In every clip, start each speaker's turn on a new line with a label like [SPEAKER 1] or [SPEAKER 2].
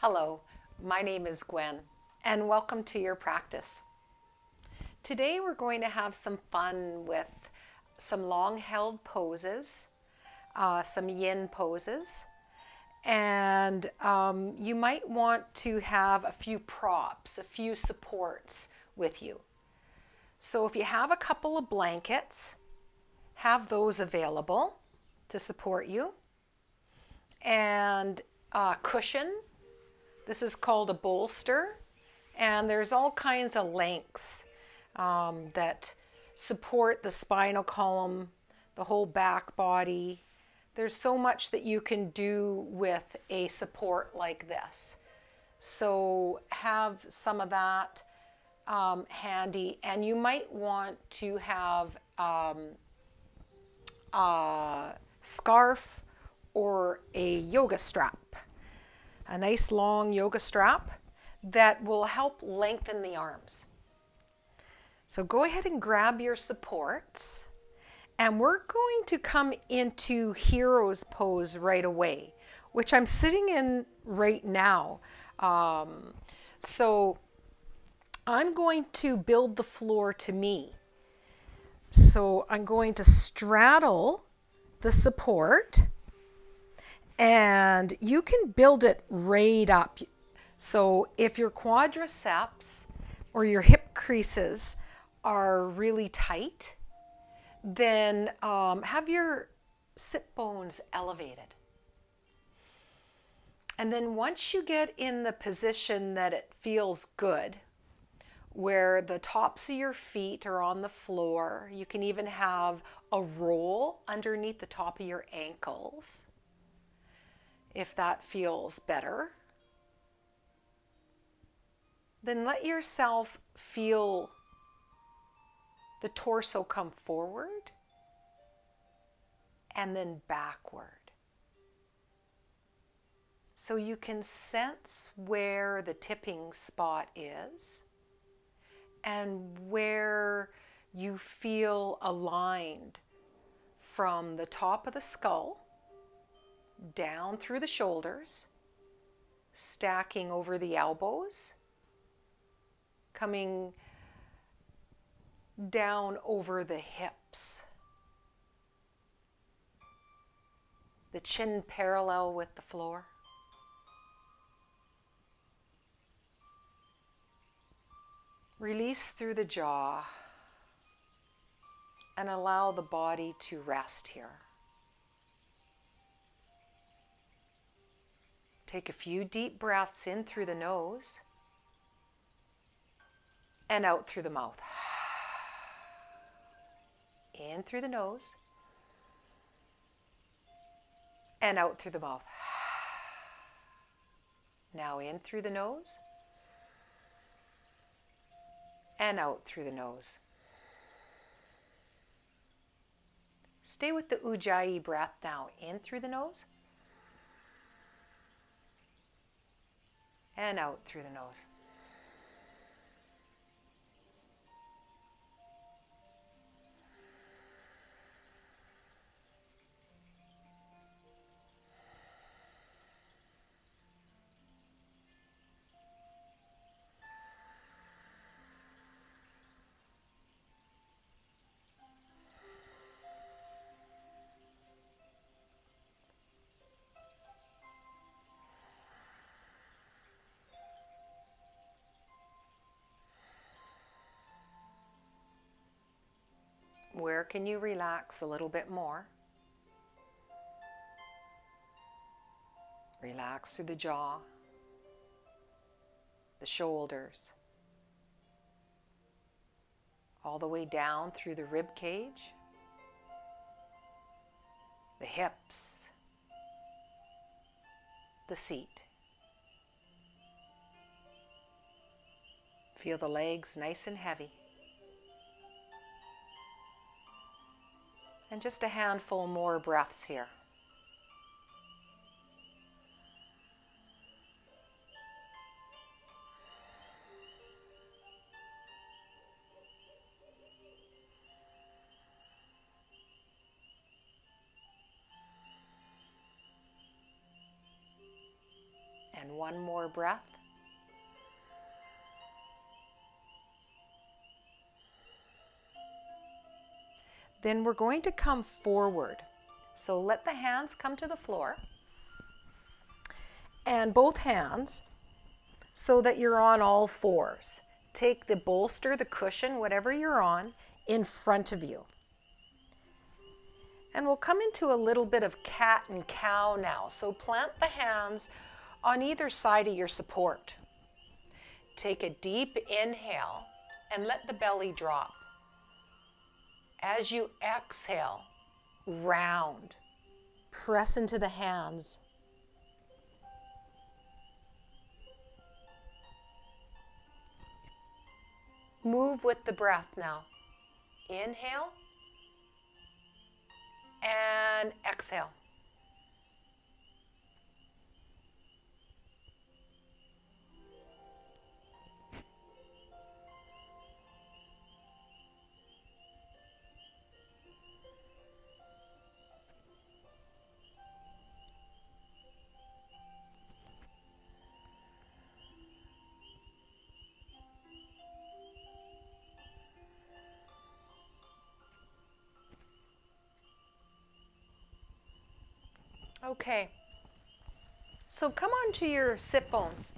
[SPEAKER 1] Hello, my name is Gwen, and welcome to your practice. Today we're going to have some fun with some long-held poses, some yin poses, and you might want to have a few props, a few supports with you. So if you have a couple of blankets, have those available to support you, and a cushion. This is called a bolster, and there's all kinds of lengths that support the spinal column, the whole back body. There's so much that you can do with a support like this. So have some of that handy, and you might want to have a scarf or a yoga strap. A nice long yoga strap that will help lengthen the arms. So go ahead and grab your supports, and we're going to come into hero's pose right away, which I'm sitting in right now. So I'm going to build the floor to me. So I'm going to straddle the support, and you can build it right up. So if your quadriceps or your hip creases are really tight, then have your sit bones elevated. And then once you get in the position that it feels good, where the tops of your feet are on the floor, you can even have a roll underneath the top of your ankles, if that feels better. Then let yourself feel the torso come forward and then backward. So you can sense where the tipping spot is and where you feel aligned from the top of the skull down through the shoulders, stacking over the elbows, coming down over the hips, the chin parallel with the floor. Release through the jaw and allow the body to rest here. Take a few deep breaths in through the nose and out through the mouth. In through the nose and out through the mouth. Now in through the nose and out through the nose. Stay with the Ujjayi breath now. In through the nose and out through the nose. Where can you relax a little bit more? Relax through the jaw, the shoulders, all the way down through the rib cage, the hips, the seat. Feel the legs nice and heavy. And just a handful more breaths here. And one more breath. Then we're going to come forward. So let the hands come to the floor. And both hands, so that you're on all fours. Take the bolster, the cushion, whatever you're on, in front of you. And we'll come into a little bit of cat and cow now. So plant the hands on either side of your support. Take a deep inhale and let the belly drop. As you exhale, round. Press into the hands. Move with the breath now. Inhale and exhale. Okay, so come on to your sit bones.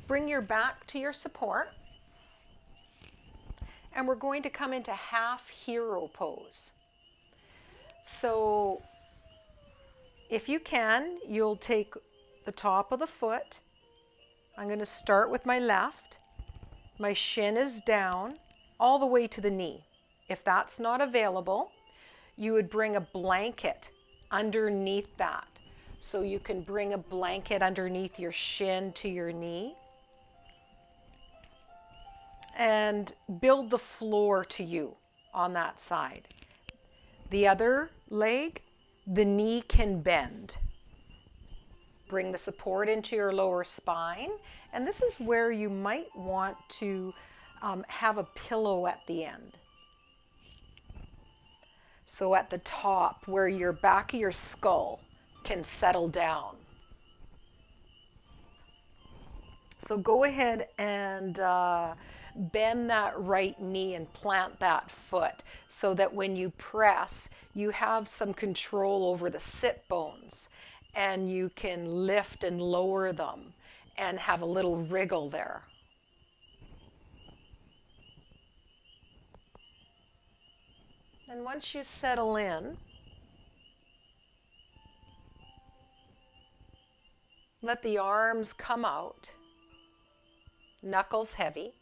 [SPEAKER 1] Bring your back to your support. And we're going to come into half hero pose. So if you can, you'll take the top of the foot. I'm going to start with my left. My shin is down all the way to the knee. If that's not available, you would bring a blanket underneath that. So you can bring a blanket underneath your shin to your knee and build the floor to you on that side. The other leg, the knee can bend. Bring the support into your lower spine. And this is where you might want to have a pillow at the end. So at the top, where your back of your skull can settle down. So go ahead and bend that right knee and plant that foot so that when you press, you have some control over the sit bones and you can lift and lower them and have a little wriggle there. And once you settle in, let the arms come out, knuckles heavy,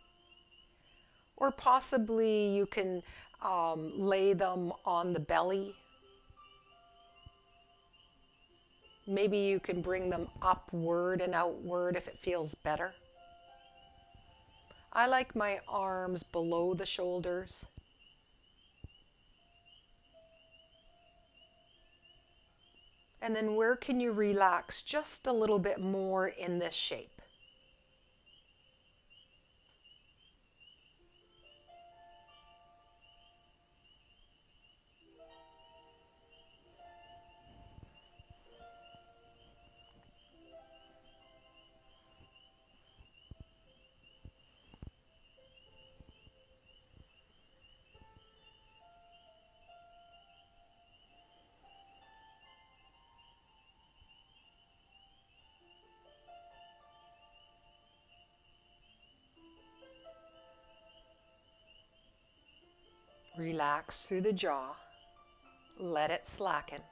[SPEAKER 1] or possibly you can lay them on the belly. Maybe you can bring them upward and outward if it feels better. I like my arms below the shoulders. And then where can you relax just a little bit more in this shape? Relax through the jaw. Let it slacken.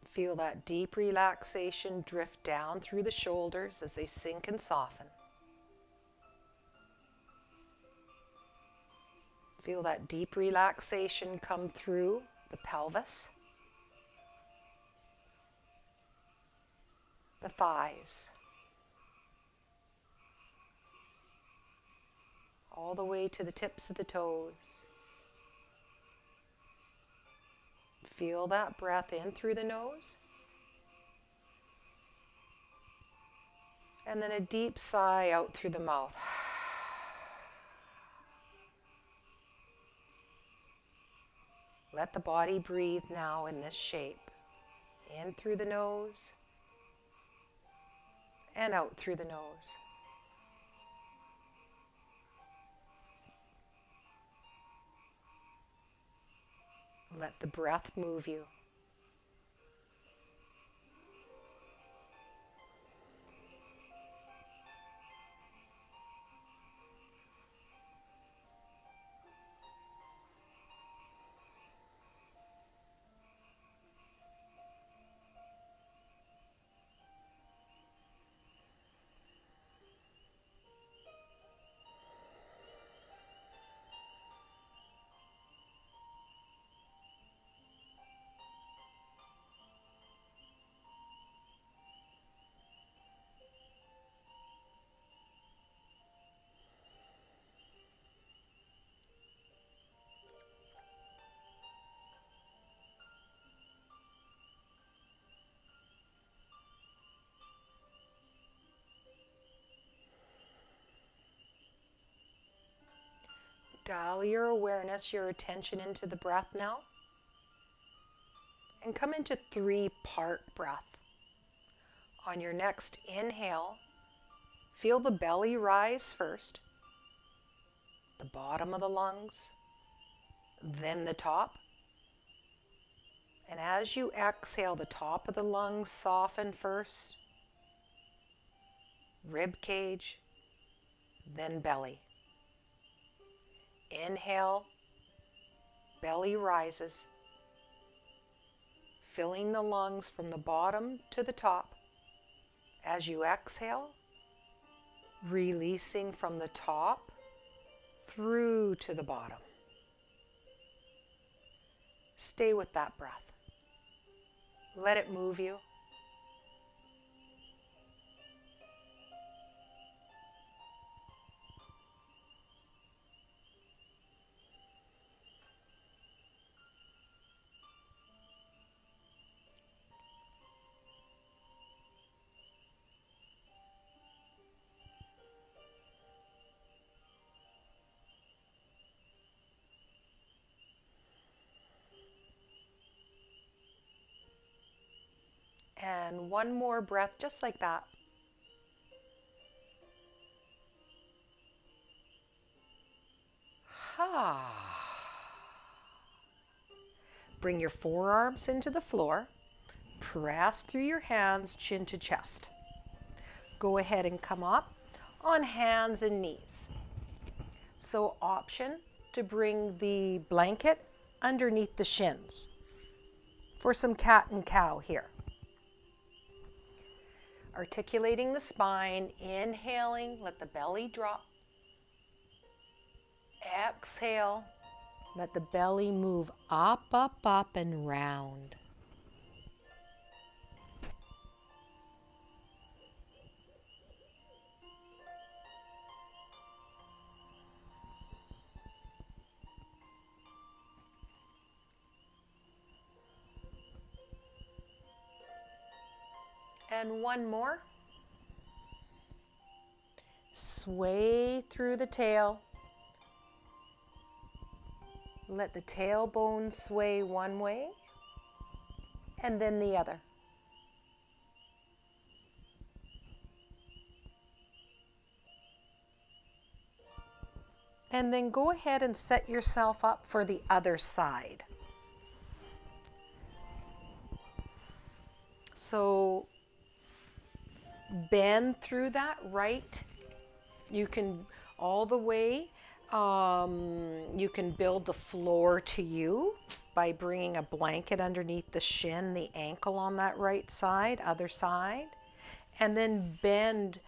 [SPEAKER 1] Feel that deep relaxation drift down through the shoulders as they sink and soften. Feel that deep relaxation come through the pelvis, the thighs, all the way to the tips of the toes. Feel that breath in through the nose. And then a deep sigh out through the mouth. Let the body breathe now in this shape. In through the nose and out through the nose. Let the breath move you. Dial your awareness, your attention into the breath now. And come into 3-part breath. On your next inhale, feel the belly rise first, the bottom of the lungs, then the top. And as you exhale, the top of the lungs soften first, rib cage, then belly. Inhale, belly rises, filling the lungs from the bottom to the top. As you exhale, releasing from the top through to the bottom. Stay with that breath. Let it move you. And one more breath, just like that. Bring your forearms into the floor. Press through your hands, chin to chest. Go ahead and come up on hands and knees. So option to bring the blanket underneath the shins for some cat and cow here. Articulating the spine, inhaling, let the belly drop. Exhale, let the belly move up, up, up and round. And one more. Sway through the tail. Let the tailbone sway one way and then the other. And then go ahead and set yourself up for the other side. So bend through that right. You can all the way. You can build the floor to you by bringing a blanket underneath the shin, the ankle on that right side, other side, and then bend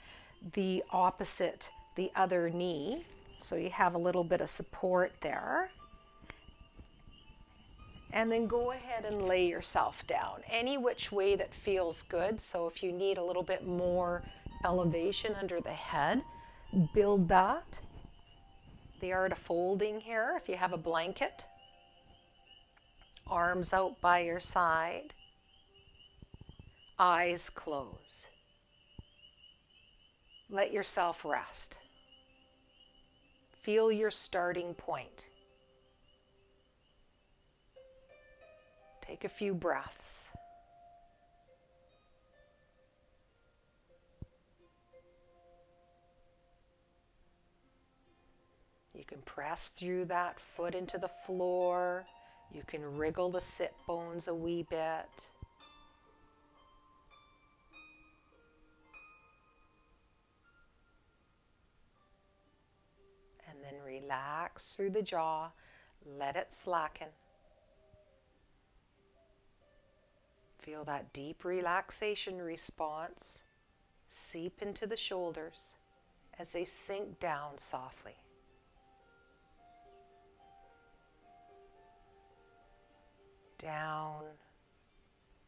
[SPEAKER 1] the opposite, the other knee, so you have a little bit of support there. And then go ahead and lay yourself down any which way that feels good. So if you need a little bit more elevation under the head, build that. The art of folding here, if you have a blanket. Arms out by your side. Eyes closed. Let yourself rest. Feel your starting point. Take a few breaths. You can press through that foot into the floor. You can wriggle the sit bones a wee bit. And then relax through the jaw. Let it slacken. Feel that deep relaxation response seep into the shoulders as they sink down softly. Down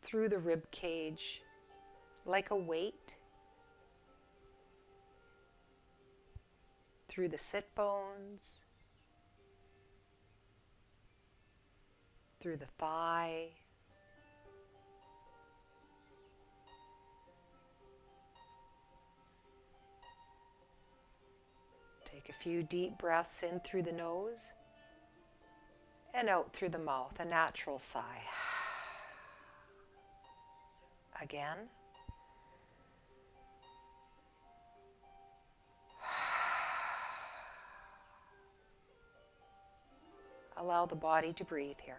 [SPEAKER 1] through the rib cage like a weight, through the sit bones, through the thigh, take a few deep breaths in through the nose and out through the mouth, a natural sigh. Again. Allow the body to breathe here.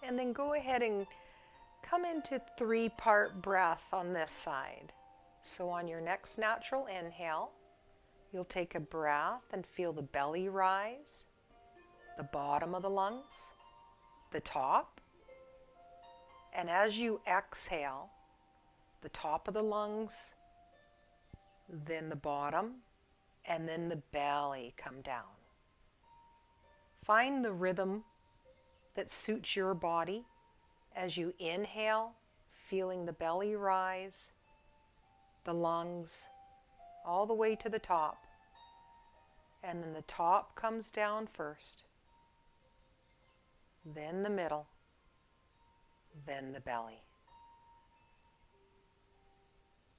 [SPEAKER 1] And then go ahead and come into 3-part breath on this side. So on your next natural inhale, you'll take a breath and feel the belly rise, the bottom of the lungs, the top. And as you exhale, the top of the lungs, then the bottom, and then the belly come down. Find the rhythm that suits your body as you inhale, feeling the belly rise, the lungs, all the way to the top. And then the top comes down first, then the middle, then the belly.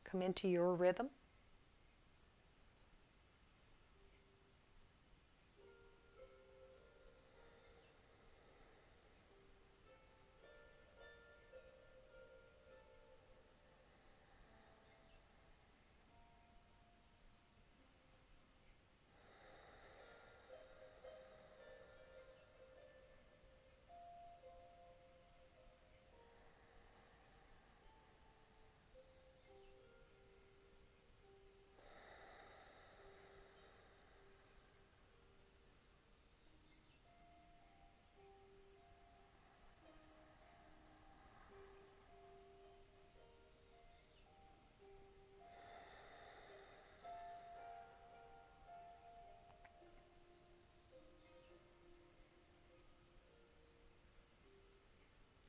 [SPEAKER 1] Come into your rhythm.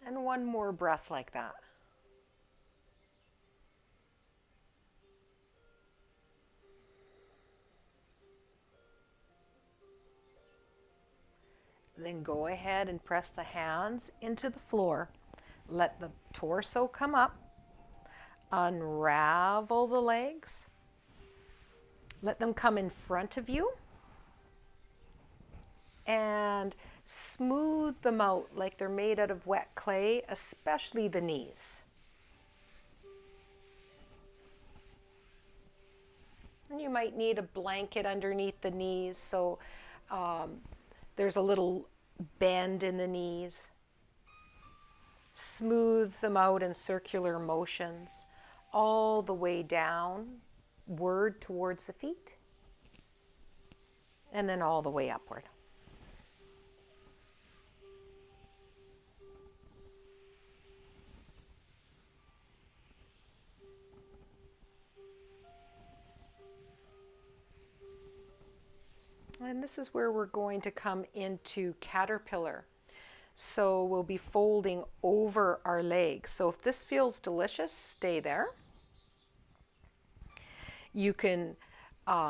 [SPEAKER 1] And one more breath like that. Then go ahead and press the hands into the floor. Let the torso come up. Unravel the legs. Let them come in front of you. And smooth them out like they're made out of wet clay, especially the knees. And you might need a blanket underneath the knees so there's a little bend in the knees. Smooth them out in circular motions all the way down downward towards the feet, and then all the way upward. And this is where we're going to come into caterpillar. So we'll be folding over our legs. So if this feels delicious, stay there. You can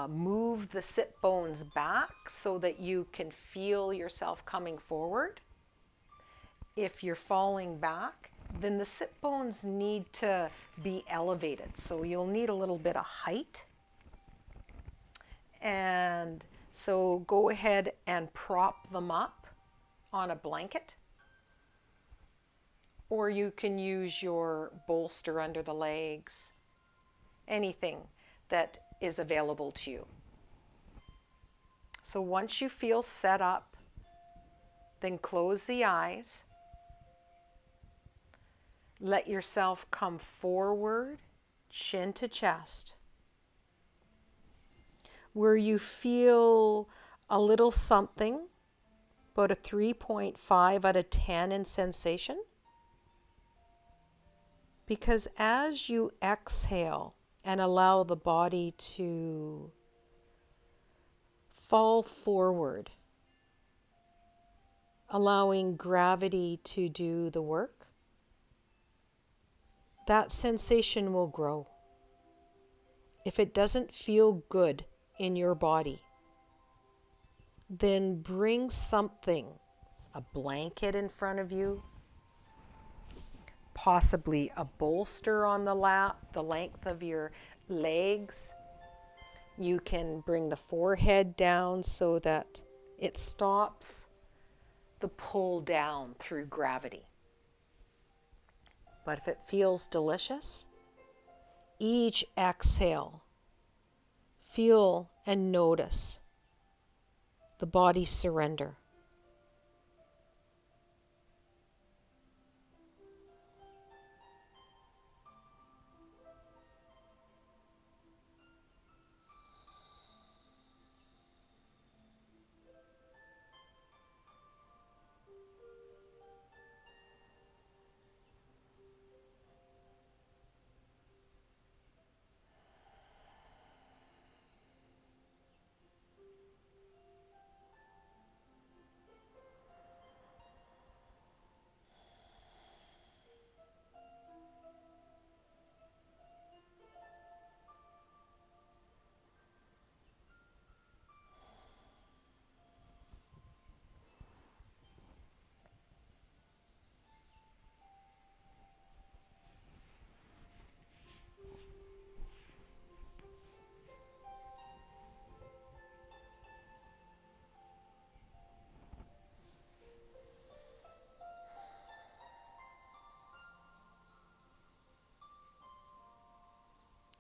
[SPEAKER 1] move the sit bones back so that you can feel yourself coming forward. If you're falling back, then the sit bones need to be elevated. So you'll need a little bit of height. And so go ahead and prop them up on a blanket. Or you can use your bolster under the legs, anything that is available to you. So once you feel set up, then close the eyes. Let yourself come forward, chin to chest, where you feel a little something, about a 3.5 out of 10 in sensation. Because as you exhale and allow the body to fall forward, allowing gravity to do the work, that sensation will grow. If it doesn't feel good in your body, then bring something, a blanket in front of you, possibly a bolster on the lap, the length of your legs. You can bring the forehead down so that it stops the pull down through gravity. But if it feels delicious, each exhale, feel and notice the body surrender.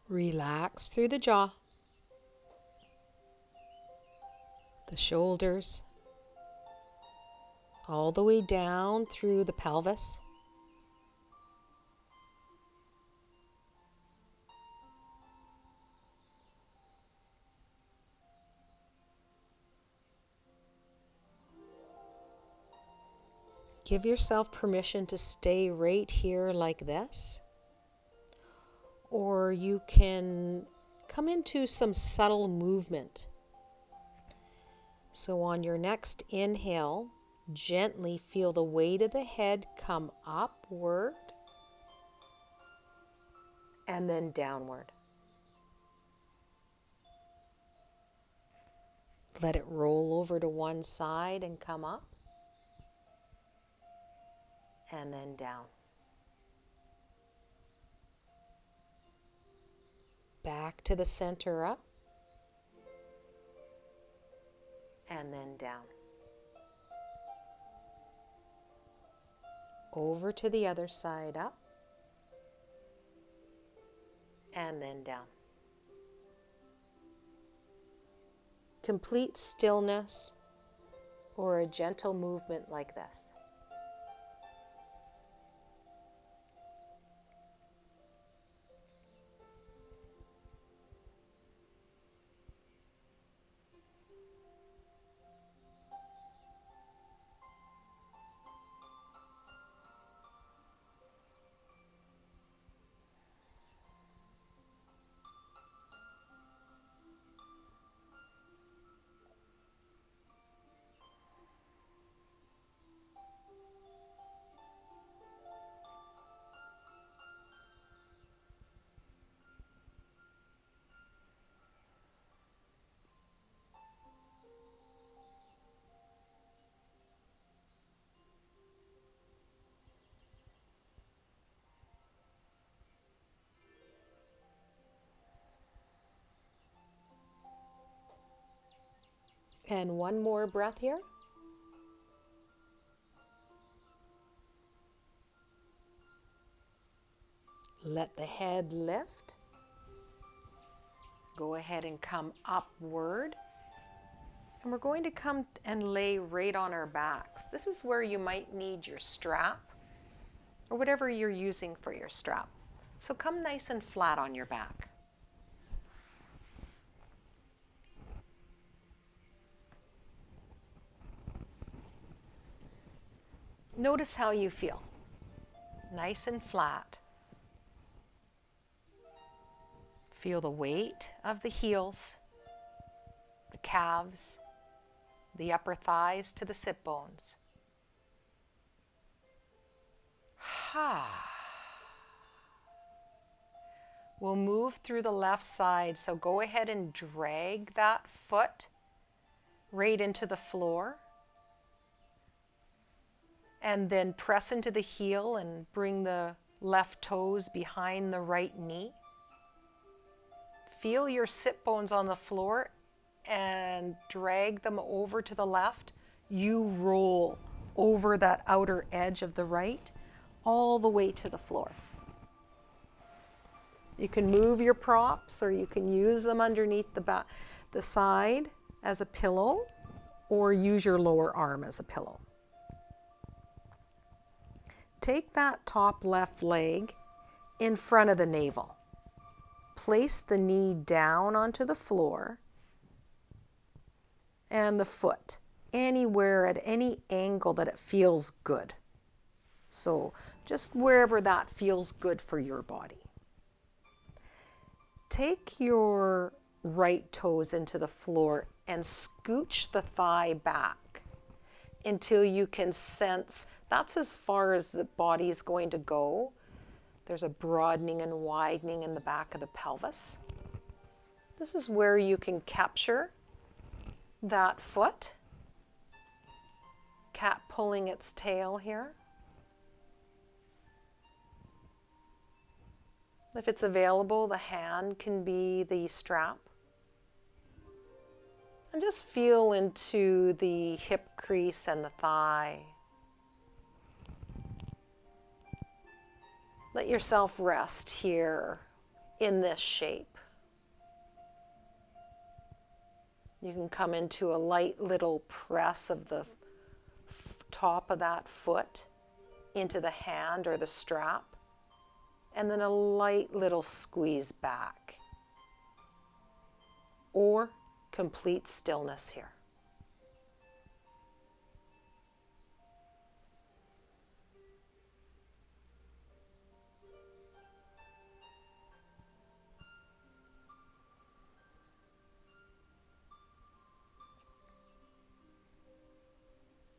[SPEAKER 1] Relax through the jaw, the shoulders, all the way down through the pelvis. Give yourself permission to stay right here like this. Or you can come into some subtle movement. So on your next inhale, gently feel the weight of the head come upward and then downward. Let it roll over to one side and come up and then down. Back to the center, up, and then down. Over to the other side, up, and then down. Complete stillness or a gentle movement like this. And one more breath here. Let the head lift. Go ahead and come upward. And we're going to come and lay right on our backs. This is where you might need your strap or whatever you're using for your strap. So come nice and flat on your back. Notice how you feel. Nice and flat. Feel the weight of the heels, the calves, the upper thighs to the sit bones. We'll move through the left side, so go ahead and drag that foot right into the floor. And then press into the heel and bring the left toes behind the right knee. Feel your sit bones on the floor and drag them over to the left. You roll over that outer edge of the right all the way to the floor. You can move your props or you can use them underneath the side as a pillow or use your lower arm as a pillow. Take that top left leg in front of the navel. Place the knee down onto the floor and the foot anywhere at any angle that it feels good. So just wherever that feels good for your body. Take your right toes into the floor and scooch the thigh back until you can sense that's as far as the body is going to go. There's a broadening and widening in the back of the pelvis. This is where you can capture that foot. Cat pulling its tail here. If it's available, the hand can be the strap. And just feel into the hip crease and the thigh. Let yourself rest here in this shape. You can come into a light little press of the top of that foot into the hand or the strap, and then a light little squeeze back, or complete stillness here.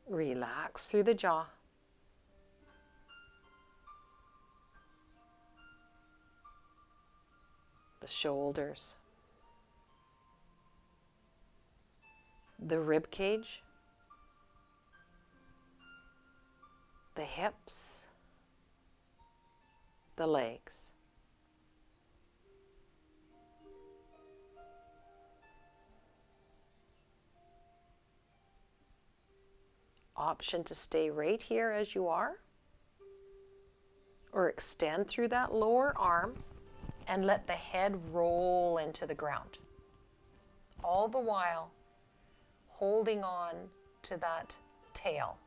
[SPEAKER 1] Relax through the jaw. The shoulders. The rib cage. The hips. The legs. Option to stay right here as you are, or extend through that lower arm and let the head roll into the ground. All the while holding on to that tail.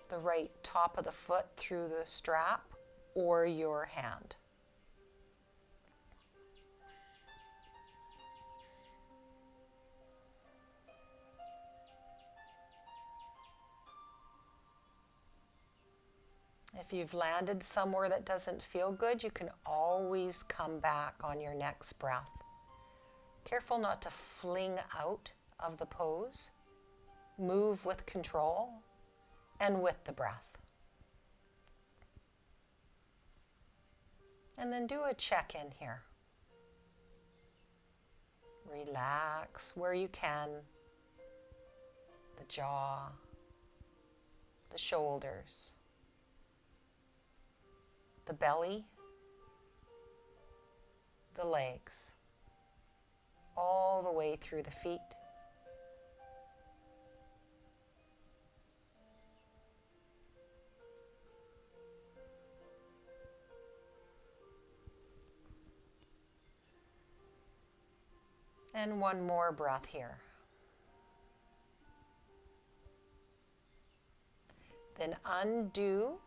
[SPEAKER 1] The right top of the foot through the strap or your hand. If you've landed somewhere that doesn't feel good, you can always come back on your next breath. Careful not to fling out of the pose. Move with control and with the breath. And then do a check-in here. Relax where you can. The jaw, the shoulders, the belly, the legs, all the way through the feet And one more breath here. Then unravel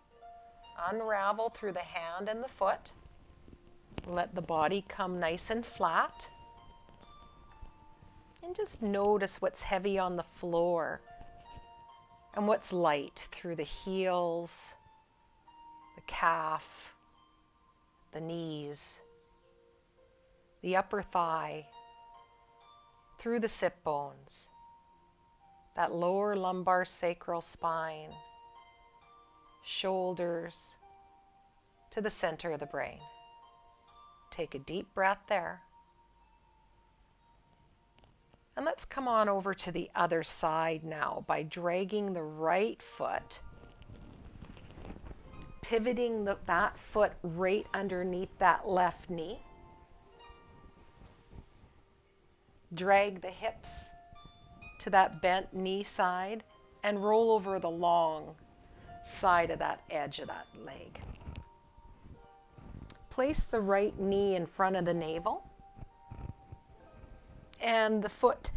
[SPEAKER 1] through the hand and the foot. Let the body come nice and flat. And just notice what's heavy on the floor and what's light through the heels, the calf, the knees, the upper thigh, through the sit bones, that lower lumbar sacral spine, shoulders, to the center of the brain. Take a deep breath there. And let's come on over to the other side now by dragging the right foot, pivoting that foot right underneath that left knee. Drag the hips to that bent knee side and roll over the long side of that edge of that leg. Place the right knee in front of the navel, and the foot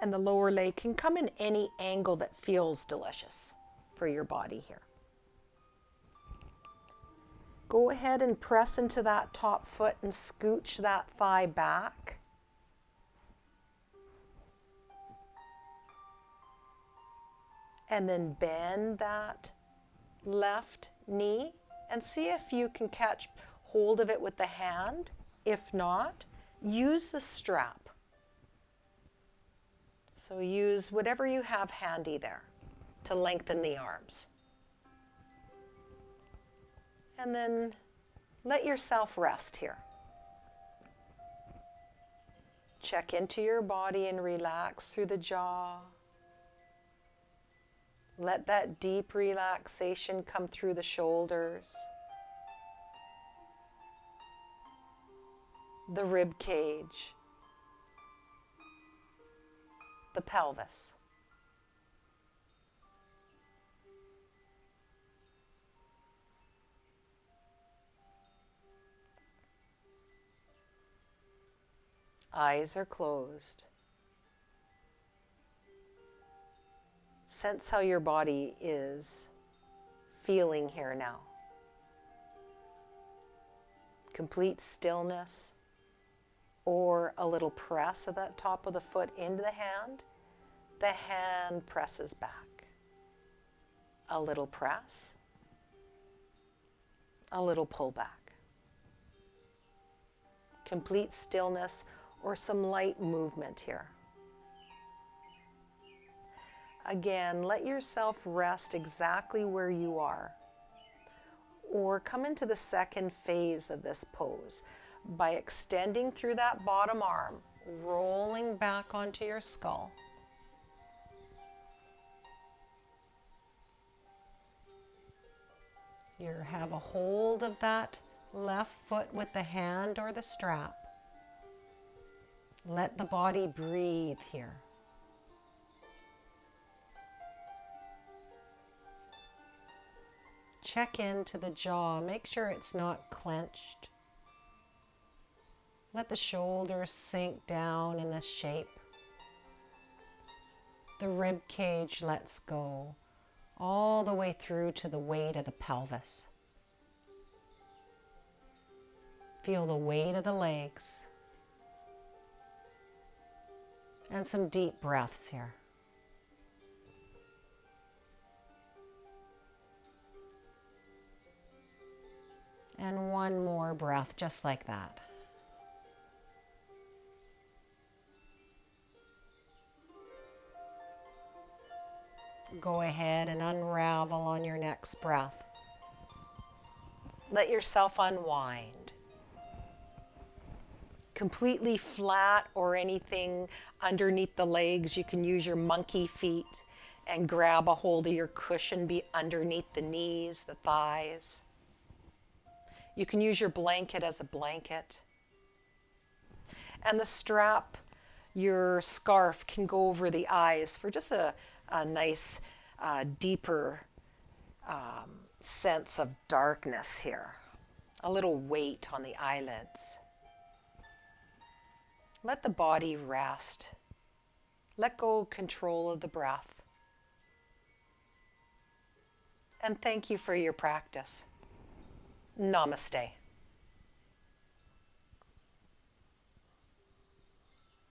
[SPEAKER 1] and the lower leg can come in any angle that feels delicious for your body here. Go ahead and press into that top foot and scooch that thigh back. And then bend that left knee and see if you can catch hold of it with the hand. If not, use the strap. So use whatever you have handy there to lengthen the arms. And then let yourself rest here. Check into your body and relax through the jaw. Let that deep relaxation come through the shoulders, the rib cage, the pelvis. Eyes are closed. Sense how your body is feeling here now. Complete stillness, or a little press of that top of the foot into the hand. The hand presses back. A little press, a little pull back. Complete stillness or some light movement here. Again, let yourself rest exactly where you are, or come into the second phase of this pose by extending through that bottom arm, rolling back onto your skull. You have a hold of that left foot with the hand or the strap. Let the body breathe here. Check into the jaw. Make sure it's not clenched. Let the shoulders sink down in this shape. The rib cage lets go all the way through to the weight of the pelvis. Feel the weight of the legs. And some deep breaths here. And one more breath just like that. Go ahead and unravel on your next breath. Let yourself unwind. Completely flat or anything underneath the legs. You can use your monkey feet and grab a hold of your cushion underneath the knees, the thighs. You can use your blanket as a blanket. And the strap, your scarf, can go over the eyes for just a nice, deeper sense of darkness here. A little weight on the eyelids. Let the body rest. Let go of control of the breath. And thank you for your practice. Namaste.